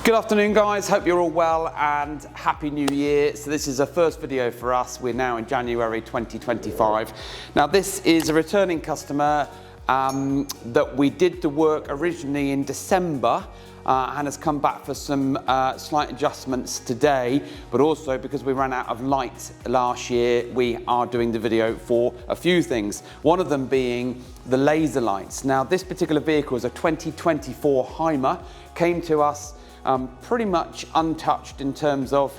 Good afternoon guys, hope you're all well and Happy New Year. So this is a first video for us. We're now in January 2025. Now this is a returning customer that we did the work originally in December and has come back for some slight adjustments today, but also because we ran out of light last year, we are doing the video for a few things. One of them being the laser lights. Now this particular vehicle is a 2024 Hymer, came to us pretty much untouched in terms of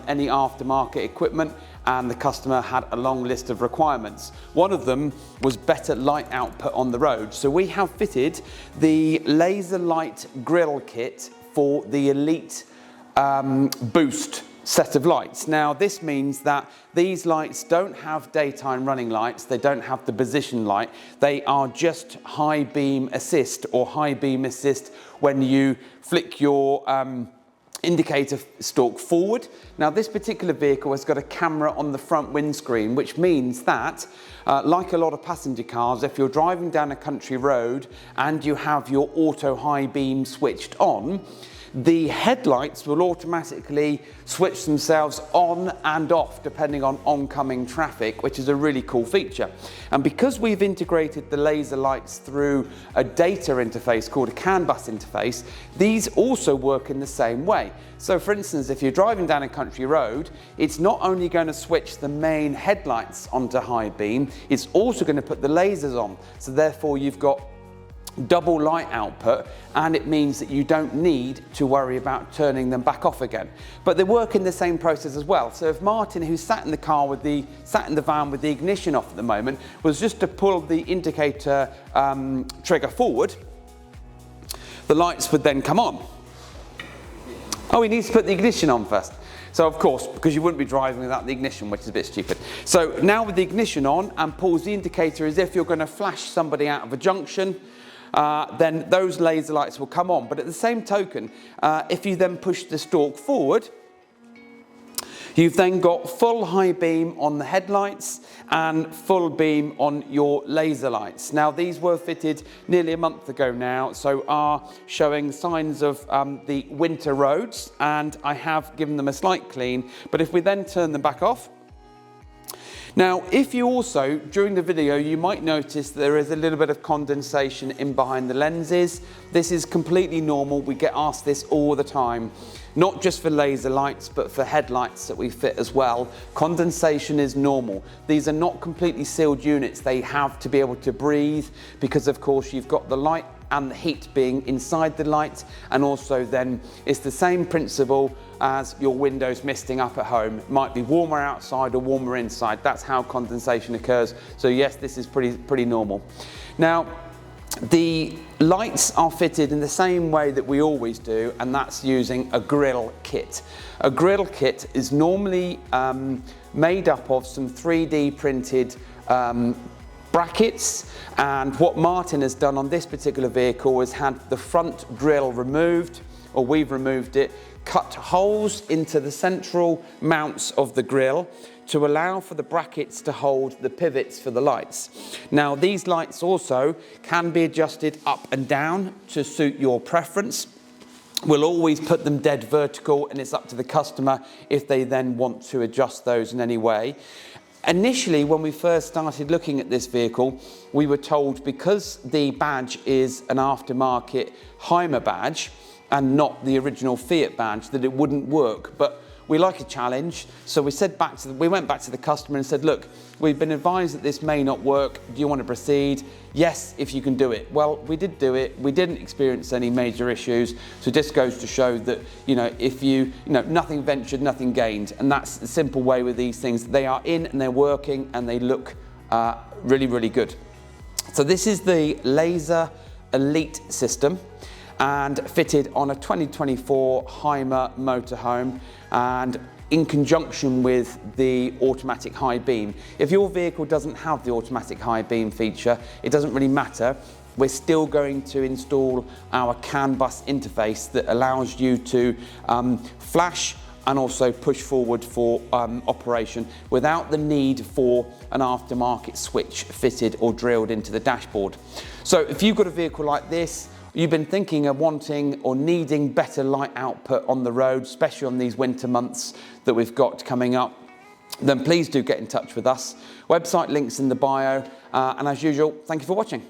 any aftermarket equipment, and the customer had a long list of requirements. One of them was better light output on the road. So we have fitted the laser light grille kit for the Elite Boost set of lights. Now this means that these lights don't have daytime running lights, they don't have the position light, they are just high beam assist or high beam assist when you flick your indicator stalk forward. Now this particular vehicle has got a camera on the front windscreen, which means that like a lot of passenger cars, if you're driving down a country road and you have your auto high beam switched on, the headlights will automatically switch themselves on and off depending on oncoming traffic, which is a really cool feature. And because we've integrated the laser lights through a data interface called a CAN bus interface, these also work in the same way. So for instance, if you're driving down a country road, it's not only going to switch the main headlights onto high beam, it's also going to put the lasers on. So therefore you've got double light output, and it means that you don't need to worry about turning them back off again. But they work in the same process as well. So if Martin, who's sat in the van with the ignition off at the moment, was just to pull the indicator trigger forward, the lights would then come on. Oh, he needs to put the ignition on first. So of course, because you wouldn't be driving without the ignition, which is a bit stupid. So now with the ignition on and pulls the indicator as if you're going to flash somebody out of a junction, then those laser lights will come on. But at the same token, if you then push the stalk forward, you've then got full high beam on the headlights and full beam on your laser lights. Now these were fitted nearly a month ago now, so are showing signs of the winter roads, and I have given them a slight clean. But if we then turn them back off, now, if you also, during the video, you might notice there is a little bit of condensation in behind the lenses. This is completely normal. We get asked this all the time, not just for laser lights, but for headlights that we fit as well. Condensation is normal. These are not completely sealed units. They have to be able to breathe because, of course, you've got the light and the heat being inside the light, and also then it's the same principle as your windows misting up at home. It might be warmer outside or warmer inside. That's how condensation occurs. So yes, this is pretty normal. Now, the lights are fitted in the same way that we always do, and that's using a grille kit. A grille kit is normally made up of some 3D printed brackets, and what Martin has done on this particular vehicle is had the front grille removed, or we've removed it, cut holes into the central mounts of the grille to allow for the brackets to hold the pivots for the lights. Now these lights also can be adjusted up and down to suit your preference. We'll always put them dead vertical, and it's up to the customer if they then want to adjust those in any way. Initially, when we first started looking at this vehicle, we were told because the badge is an aftermarket Hymer badge and not the original Fiat badge, that it wouldn't work. But we like a challenge, so we went back to the customer and said, look, we've been advised that this may not work. Do you want to proceed? Yes, if you can do it. Well, we did do it. We didn't experience any major issues. So it just goes to show that, if nothing ventured, nothing gained. And that's the simple way with these things. They are in and they're working and they look really, really good. So this is the Lazer Elite system, and fitted on a 2024 Hymer Motorhome, and in conjunction with the automatic high beam. If your vehicle doesn't have the automatic high beam feature, it doesn't really matter. We're still going to install our CAN bus interface that allows you to flash and also push forward for operation without the need for an aftermarket switch fitted or drilled into the dashboard. So if you've got a vehicle like this, you've been thinking of wanting or needing better light output on the road, especially on these winter months that we've got coming up, then please do get in touch with us. Website links in the bio, and as usual, thank you for watching.